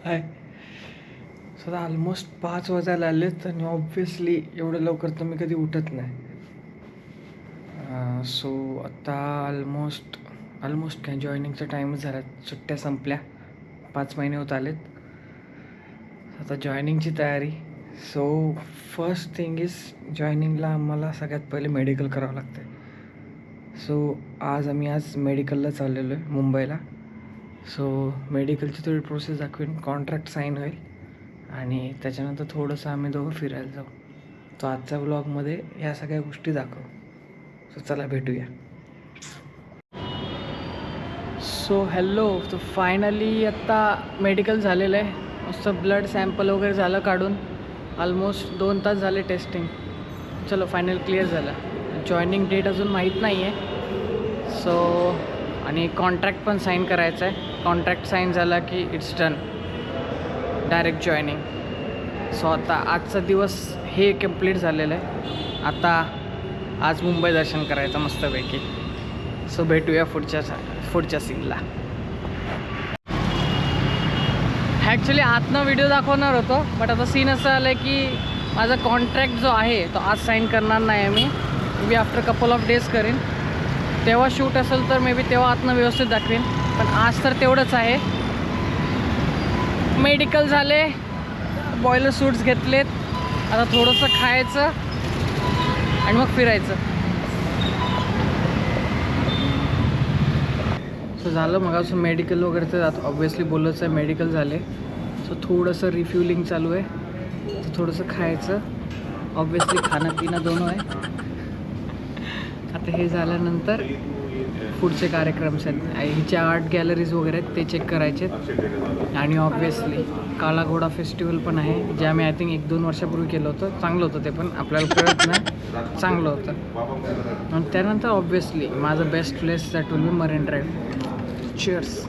हाय. So आता almost 5 वाजायला आलेत आणि ऑब्व्हियसली एवढं लवकर तर मी कधी उठत नाही. सो आता ऑलमोस्ट काय जॉईनिंगचा टाईमच झाला. सुट्ट्या संपल्या, 5 महिने होत आलेत. आता जॉईनिंगची तयारी. सो फर्स्ट थिंग इज जॉईनिंगला आम्हाला सगळ्यात पहिले मेडिकल करावं लागतं आहे. सो आज मेडिकलला चाललेलो आहे मुंबईला. सो मेडिकलची थोडी प्रोसेस दाखवेन, कॉन्ट्रॅक्ट साईन होईल आणि त्याच्यानंतर थोडंसं आम्ही दोघं फिरायला जाऊ. तो आजच्या व्लॉगमध्ये ह्या सगळ्या गोष्टी दाखवू. सो चला भेटूया. So hello. तो फायनली आत्ता मेडिकल झालेलं आहे. मस्त ब्लड सॅम्पल वगैरे झालं काढून. ऑलमोस्ट 2 तास झाले टेस्टिंग. चलो फायनल क्लिअर झालं. जॉईनिंग डेट अजून माहीत नाही आहे. सो आणि कॉन्ट्रॅक्ट पण साईन करायचं आहे. कॉन्ट्रॅक्ट साईन झाला की it's done, direct joining. So आता आजचा दिवस हे कंप्लीट झालेलं आहे. आता आज मुंबई दर्शन करायचं मस्तपैकी. सो भेटूया पुढच्या सीनला. ॲक्च्युली आतनं व्हिडिओ दाखवणार होतो, बट आता सीन असं आलं आहे की माझा कॉन्ट्रॅक्ट जो आहे तो आज साईन करणार नाही आहे. Me after couple of days करेन. तेव्हा शूट असेल तर मे बी तेव्हा आतनं व्यवस्थित दाखवेन. पण आज तर तेवढंच आहे. मेडिकल झाले, बॉयलर सूट्स घेतलेत. आता थोडंसं खायचं आणि मग फिरायचं. सो झालं मग असं मेडिकल वगैरे तर आता ऑब्व्हियसली बोललंच आहे. मेडिकल झाले. सो थोडंसं रिफ्युलिंग चालू आहे. तर थोडंसं खायचं. ऑब्व्हियसली खाणं पिणं दोनों आहे. आता हे झाल्यानंतर पुढचे कार्यक्रम आहेत. हिच्या आर्ट गॅलरीज वगैरे आहेत ते चेक करायचे आहेत. आणि ऑब्व्हियसली काला घोडा फेस्टिवल पण आहे, जे आम्ही आय थिंक 1-2 वर्षापूर्वी केलं होतं. चांगलं होतं ते पण, आपल्याला कळत नाही, चांगलं होतं. आणि त्यानंतर ऑब्व्हियसली माझं best place that will be marine drive. Cheers.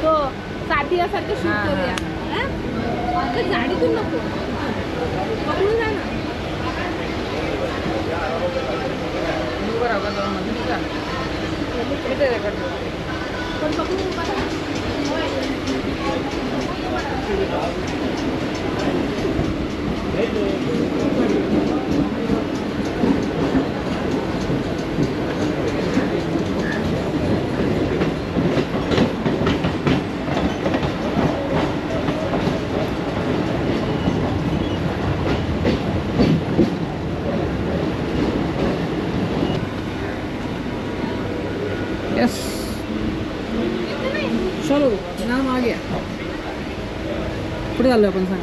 तो सारखं शूट करूया. गाडीतून नको पकडून जा ना. पण पकडून यस. चलो नाम आ गया. कुठे चाललो आपण सांग.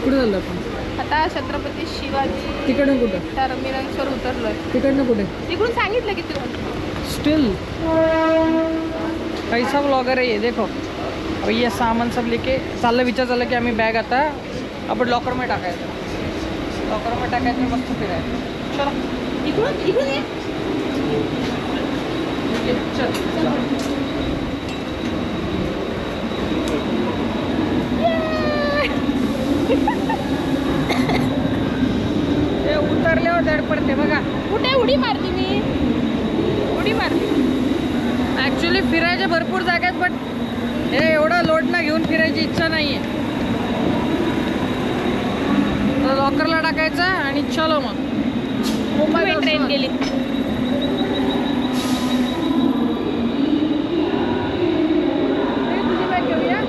कुठे चाललो आपण आता? छत्रपती शिवाजी. तिकडनं कुठं? टर्मिनलवर उतरलोय. तिकडनं कुठे? तिकडून सांगितलं की तू स्टिल कैसा ब्लॉगर है ये. देखो अभी ये सामान सब लेके विचार चाललं की आम्ही बॅग आता आपण लॉकरमध्ये टाकायचं. मस्त फिरायचं. चला इकडून ये. चल. हे उतरले धड पडते बघा. कुठे उडी मारली मी? उडी मारली. ॲक्च्युली फिरायच्या भरपूर जागा आहेत, बट हे एवढा लोड ना घेऊन फिरायची इच्छा नाही आहे. तर लॉकरला टाकायचं आणि चलो मग. मुंबई ट्रेन गेली. तुझी बॅग घेऊया.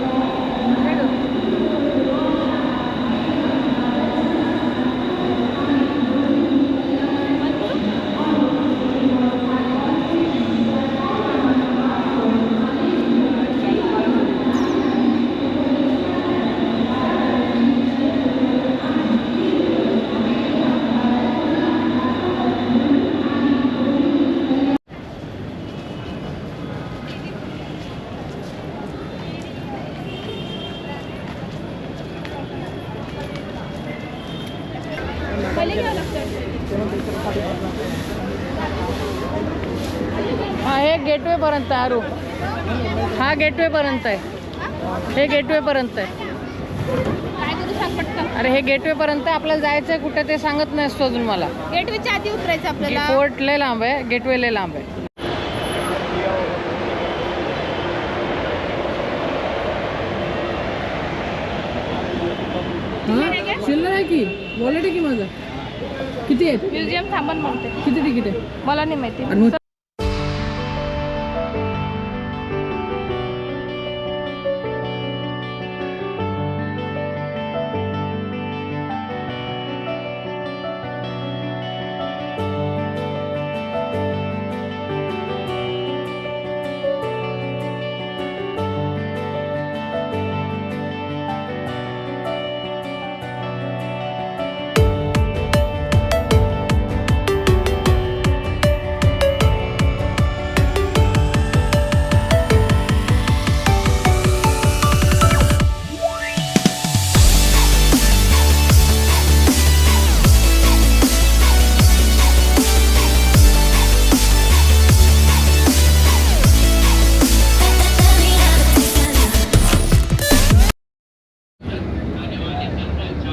पहिले घ्यावं लागतं. हा हे गेटवे पर्यंत आहे अरू. हा गेटवे पर्यंत आहे. हे गेटवे पर्यंत आहे. काय करू सांग पटकन. अरे हे गेटवे पर्यंत आहे. आपल्याला जायचं आहे कुठे ते सांगत नसतो अजून मला. गेटवेच्या आधी उतरायचं आपल्याला. कोर्ट लय लांब आहे, गेटवे लय लांब आहे. चिल्लर आहे की वॉलेट आहे की माझं. किती आहे? म्युझियम थांबन म्हणते. किती तिकीट आहे? मला नाही माहिती.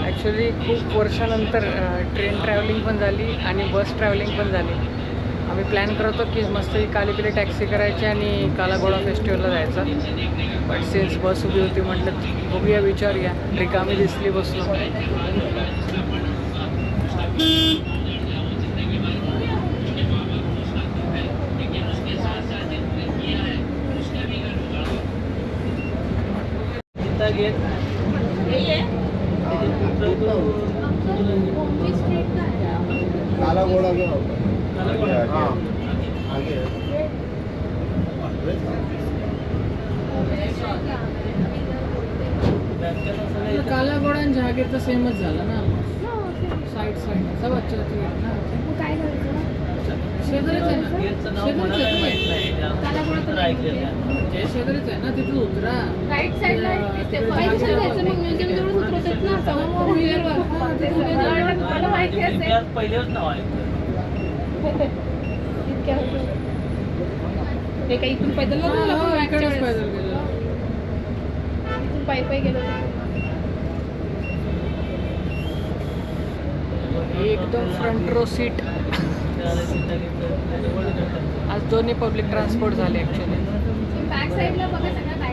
ॲक्च्युली खूप वर्षानंतर ट्रेन ट्रॅव्हलिंग पण झाली आणि बस ट्रॅव्हलिंग पण झाली. आम्ही प्लॅन करत होतो की मस्त कालीपिली टॅक्सी करायची आणि कालाघोडा फेस्टिवलला जायचा. बट सिन्स बस उभी होती म्हटलं बघूया विचारूया. रिकामी दिसली बसलो. काला घोड़ा जो हाँ आगे काला घोडा आणि जहागीर तर सेमच झाला ना. साईड साईड सब अच्छा ना. काय करायचं? शेजारीच आहे ना. शेजारीच आहे ना. तिथून उतरा. राईट साईडला जायचं मग म्युझियम जवळ उतरतात ना. मला माहिती असेल. पहिलेच नाव आहे. इतक्या ते काही इथून पैदल इकडेच पैदल गेलो. इथून पायी पायी गेलो. एकदम फ्रंट रो सीट. आज दोन्ही पब्लिक ट्रान्सपोर्ट झाले ॲक्च्युली. बॅक साईडला बघा सगळं काय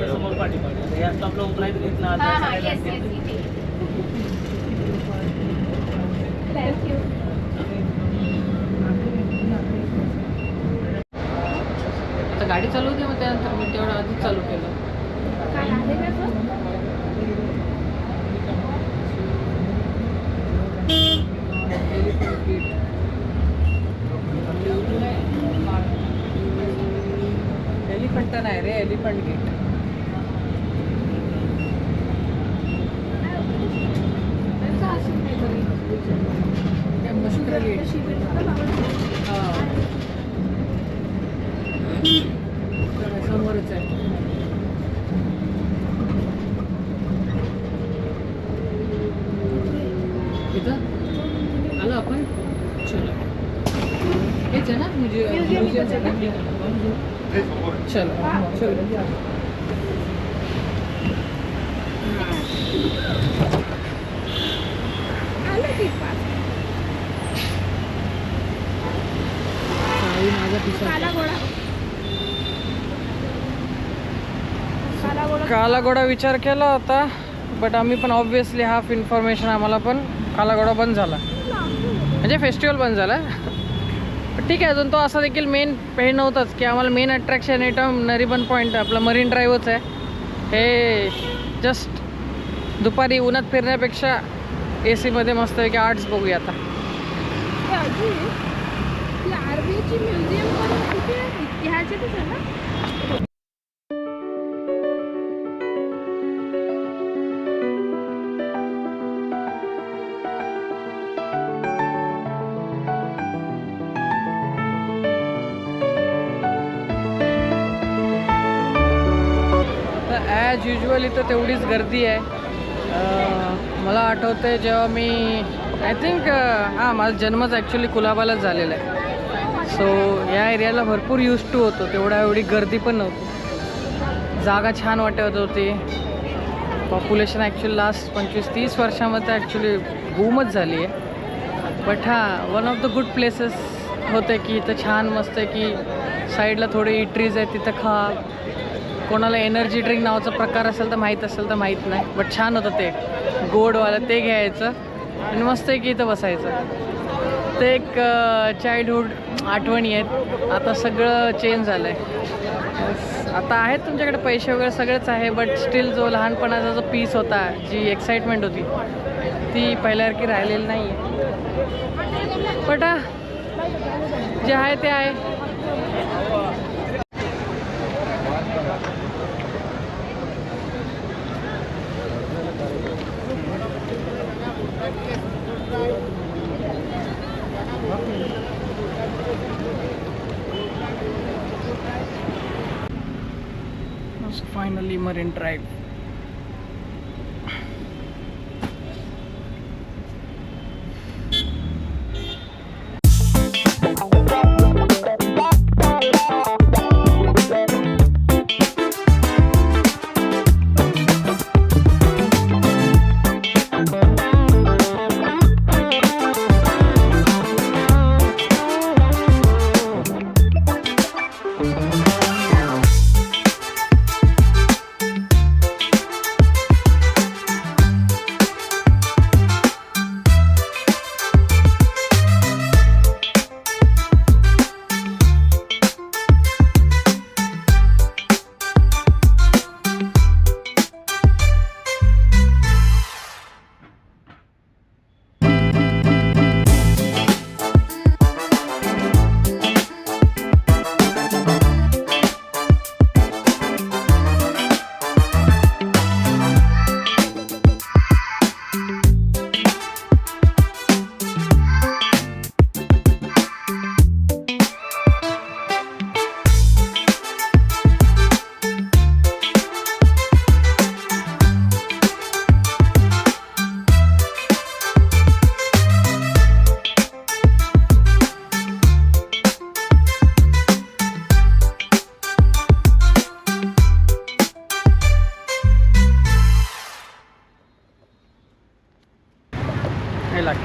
समोर पाठीमागे या स्टॉपला उतरायचं तिथनं आता हां येस येस इथे. थँक्यू. आता गाडी चालू होती मग त्यानंतर मी तेवढं आधीच चालू केलं. काय आहे का तो? एलिफंट नाही रे, एलिफंट गेट. मस्कर गेट. समोरच आहे. इथं आलो आपण. चलो हेच आहे ना म्युझियम. चलो चलो कालाघोडा विचार केला होता, बट आम्ही पण ऑब्विसली हाफ इन्फॉर्मेशन आम्हाला पण कालाघोडा बंद झाला, म्हणजे फेस्टिवल बंद झाला. ठीक आहे, अजून तो असा देखील मेन हे नव्हताच की आम्हाला मेन अट्रॅक्शन एकदम नरिमन पॉईंट आपला मरीन ड्राईव्हच आहे. हे जस्ट दुपारी उन्हात फिरण्यापेक्षा AC मध्ये मस्त आहे की आर्ट्स बघूया आता. आरबीआयची म्युझियम पण कुठे ह्याच्यातच आहे ना. ॲज युजल इथं तेवढीच गर्दी आहे. मला आठवतं आहे जेव्हा मी आय थिंक हां माझा जन्मच ॲक्च्युली कुलाबालाच झालेला आहे. सो या एरियाला भरपूर यूज टू होतो, एवढी गर्दी पण नव्हती. जागा छान वाटत होती. पॉप्युलेशन ॲक्च्युली लास्ट 25-30 वर्षामध्ये ॲक्च्युली बूमच झाली आहे. बट हां one of the good places होते की इथं छान मस्त आहे की साईडला थोडे इट्रीज आहेत, तिथं खा. कोणाला एनर्जी ड्रिंक नावाचा प्रकार असेल तर माहीत असेल तर माहीत नाही, बट छान होतं ते गोडवालं, ते घ्यायचं आणि मस्त आहे की इथं बसायचं. ते एक चाइल्डहूड आठवणी आहेत. आता सगळं चेंज झालं आहे. आता आहेत तुमच्याकडे पैसे वगैरे सगळंच आहे, बट स्टील जो लहानपणाचा जो पीस होता, जी एक्साइटमेंट होती ती पहिल्यासारखी राहिलेली नाही आहे. बट जे आहे ते आहे. Finally Marine Drive.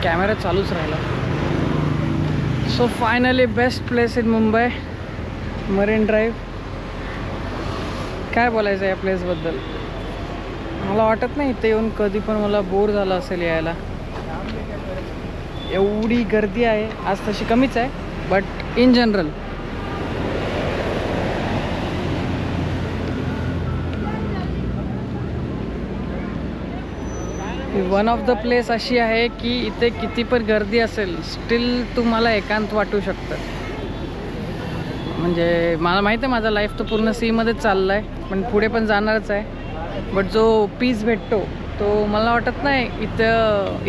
कॅमेरा चालूच राहिला. So finally best place in Mumbai, marine drive. काय बोलायचं या प्लेसबद्दल, मला वाटत नाही इथे येऊन कधी पण मला बोर झालं असेल यायला. एवढी गर्दी आहे आज, तशी कमीच आहे, but in general one of the place अशी आहे की इथे किती पण गर्दी असेल स्टील तुम्हाला एकांत वाटू शकतं. म्हणजे मला माहिती आहे माझा लाईफ तर पूर्ण सीमध्येच चालला आहे, पण पुढे पण जाणारच आहे. बट जो पीस भेटतो तो मला वाटत नाही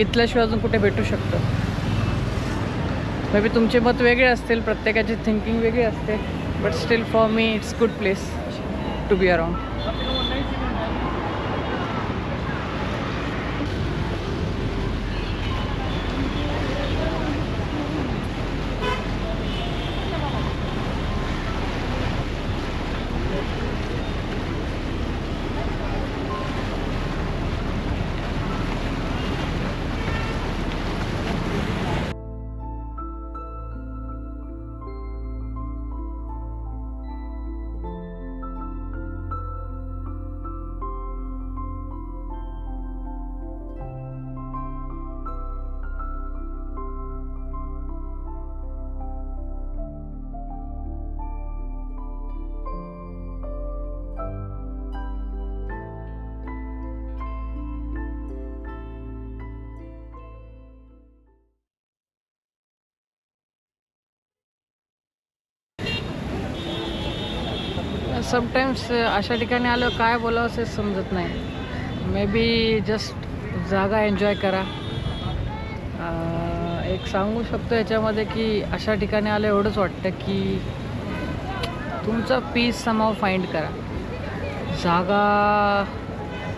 इथल्याशिवाय अजून कुठे भेटू शकतो. मे बी तुमचे मत वेगळे असतील, प्रत्येकाची थिंकिंग वेगळी असते, but still for me it's good place to be around. Sometimes अशा ठिकाणी आलं काय बोलावं असं समजत नाही. मे बी जस्ट जागा एन्जॉय करा. एक सांगू शकतो याच्यामध्ये की अशा ठिकाणी आलं एवढंच वाटतं की तुमचा पीस समाव फाइंड करा. जागा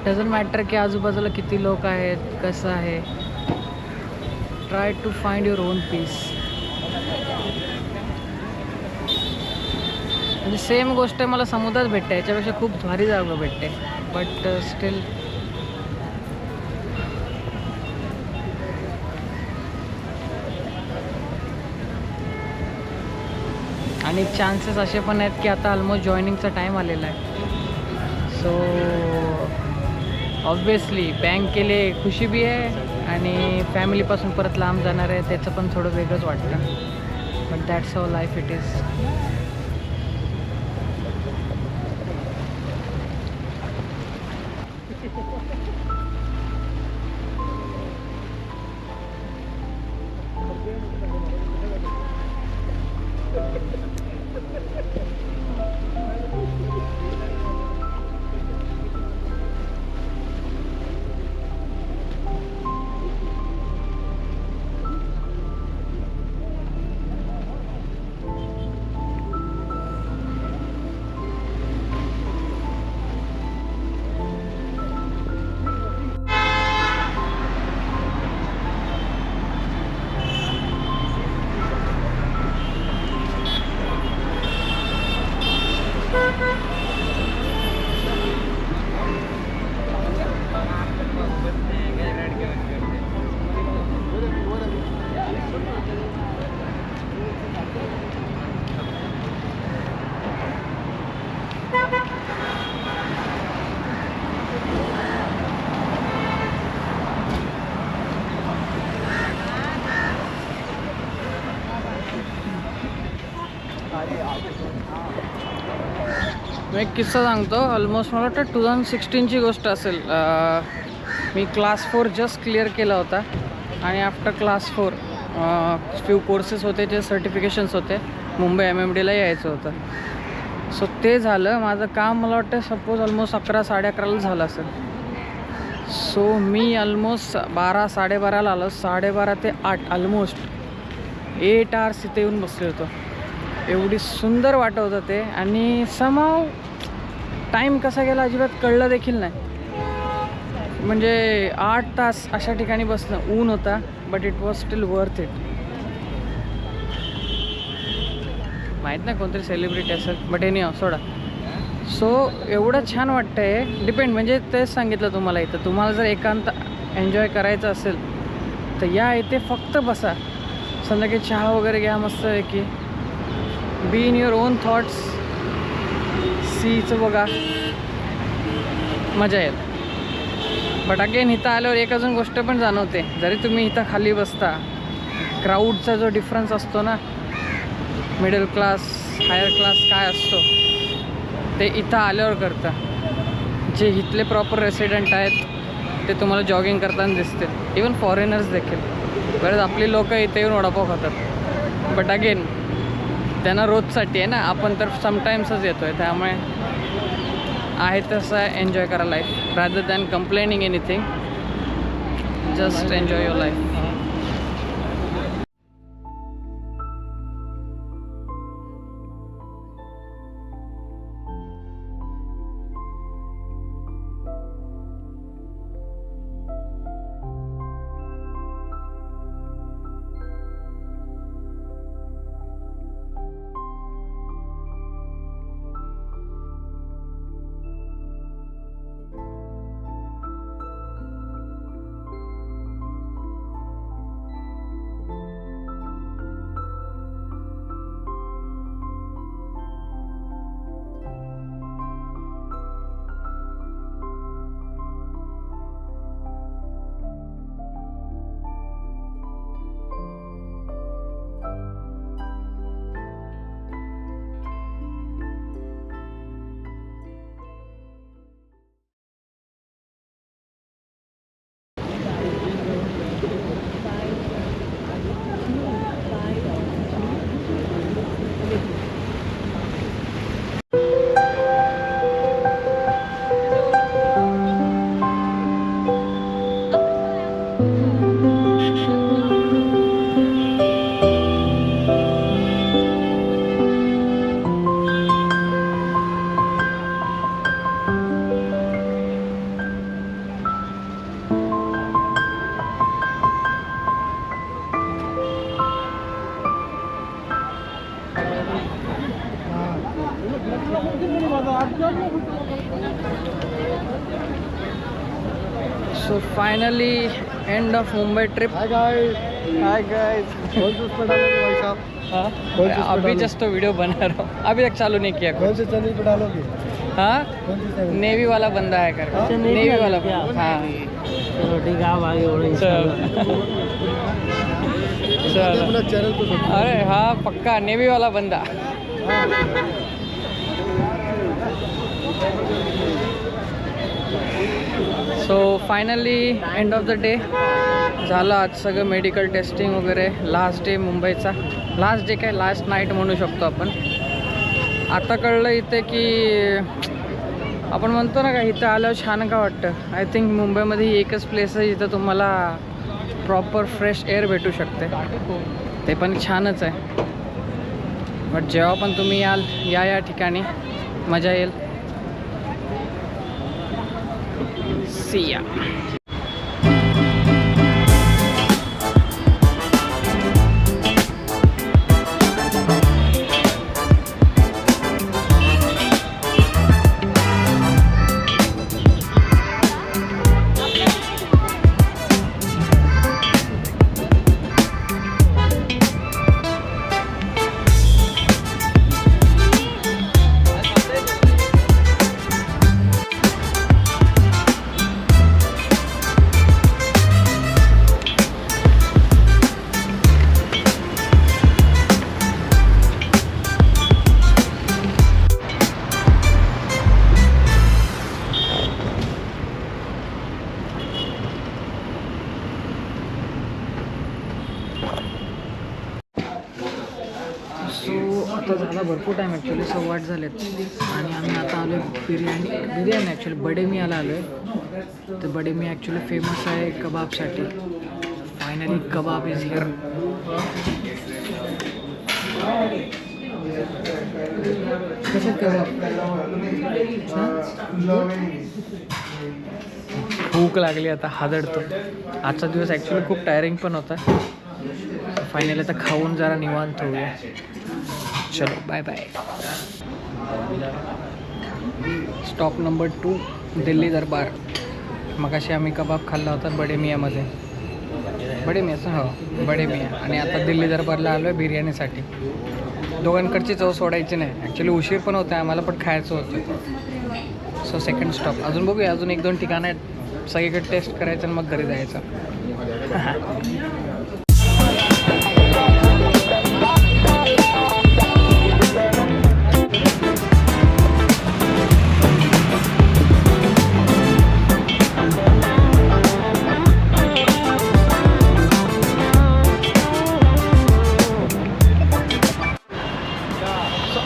डझंट मॅटर की आजूबाजूला किती लोक आहेत, कसं आहे. Try to find your own peace. म्हणजे सेम गोष्ट मला समुद्रात भेटते, याच्यापेक्षा खूप भारी जागा भेटते. बट स्टील आणि चान्सेस असे पण आहेत की आता ऑलमोस्ट जॉईनिंगचा टाईम आलेला आहे. सो ऑब्वियसली बँक केले खुशी बी आहे आणि फॅमिलीपासून परत लांब जाणार आहे त्याचं पण थोडं वेगळंच वाटतं. But that's how life it is. मी एक किस्सा सांगतो. ऑलमोस्ट मला वाटतं 2016ची गोष्ट असेल. मी क्लास 4 जस्ट क्लिअर केला होता आणि आफ्टर क्लास 4 फ्यू कोर्सेस होते, जे सर्टिफिकेशन्स होते. मुंबई MMDला यायचं होतं. सो ते झालं. माझं काम मला वाटतं सपोज ऑलमोस्ट 11 साडे11ला झालं असेल. सो मी ऑलमोस्ट 12 साडेबाराला आलो. 12:30 ते 8 ऑलमोस्ट 8 hours इथे येऊन बसले होतो. एवढी सुंदर वाटत होतं ते. आणि समाव टाईम कसा गेला अजिबात कळलं देखील नाही. म्हणजे 8 तास अशा ठिकाणी बसणं, ऊन होता but it was steel worth it. माहीत नाही कोणतरी सेलिब्रिटी असेल बट एनी सोडा. सो एवढं छान वाटतं आहे. डिपेंड म्हणजे तेच सांगितलं तुम्हाला. इथं तुम्हाला जर एकांत एन्जॉय करायचं असेल तर या इथे फक्त बसा. संध्याकाळी चहा वगैरे घ्या मस्त आहे की be in your on thoughts. सीचं बघा, मजा येईल. बट अगेन इथं आल्यावर एक अजून गोष्ट पण जाणवते. जरी तुम्ही इथं खाली बसता, क्राऊडचा जो डिफरन्स असतो ना, मिडल क्लास हायर क्लास काय असतो ते इथं आल्यावर करतं. जे इथले प्रॉपर रेसिडेंट आहेत ते तुम्हाला जॉगिंग करताना दिसते. इवन फॉरेनर्स देखील. बरेच आपली लोक इथे येऊन वडापाव खातात. बट अगेन त्यांना रोजसाठी आहे ना, आपण तर समटाईम्सच येतो आहे. त्यामुळे आहे तसं एन्जॉय करा life rather than complaining anything. Just enjoy your life. So finally end of Mumbai trip. Hi guys. Hi guys. कौन सी उसमें डालोगे भाई साहब? कौन सी उसमें अभी डालोगे? जस्ट तो वीडियो बना रहा हूँ, अभी तक चालू नहीं किया. कौन से चैनल पे डालोगे? हाँ, कौन सी चैनल? नेवी वाला बंदा है कर. अच्छा, नेवी वाला. हाँ चलो ठीक है, आप आगे बढ़ो. चलो. अपना चैनल पे सब. अरे हाँ पक्का नेवी वाला बंदा. So finally end of the day झालं. आज सगळं मेडिकल टेस्टिंग वगैरे. लास्ट डे मुंबईचा. लास्ट डे काय, लास्ट नाईट म्हणू शकतो आपण. आता कळलं इथे की आपण म्हणतो ना का इथं आल्यावर छान का वाटतं. आय थिंक मुंबईमध्ये ही एकच प्लेस आहे जिथं तुम्हाला प्रॉपर फ्रेश एअर भेटू शकते. ते पण छानच आहे. बट जेव्हा पण तुम्ही याल या ठिकाणी मजा येईल. सी या. सो आता झाला भरपूर टाईम ॲक्च्युली. 8:15 झालेत आणि आम्ही आता आलो आहे बिर्याणी ॲक्च्युली बडे मियाला आलो आहे. तर बडे मिया ॲक्च्युली फेमस आहे कबाबसाठी. Finally kebab is here. कसं कबाब भूक लागली आता हादडतो. आजचा दिवस ॲक्च्युली खूप टायरिंग पण होता. फायनली आता खाऊन जरा निवांत होऊया. चलो bye bye. Stop number 2 Delhi Darbar. मगाशी आम्ही कबाब खाल्ला होता बडे मियामध्ये. बडे मियाचं हो बडे मिया. आणि आता दिल्ली दरबारला आलो आहे बिर्याणीसाठी. दोघांकडची चव सोडायची नाही. ॲक्च्युली उशीर पण होता आम्हाला पण खायचं होतं. So second stop. अजून बघूया, अजून 1-2 ठिकाणं आहेत. सगळीकडे टेस्ट करायचं आणि मग घरी जायचं.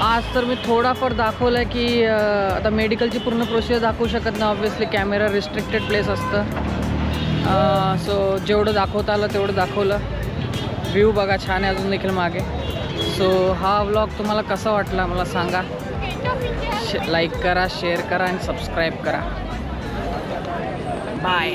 आज तर मी थोडाफार दाखवलं आहे की आता मेडिकलची पूर्ण प्रोसिजर दाखवू शकत नाही. ऑब्व्हियसली कॅमेरा रिस्ट्रिक्टेड प्लेस असतं. सो जेवढं दाखवता आलं तेवढं दाखवलं. व्ह्यू बघा छान आहे अजून देखील मागे. सो हा व्लॉग तुम्हाला कसा वाटला मला सांगा. लाईक करा, शेअर करा आणि सबस्क्राईब करा. बाय.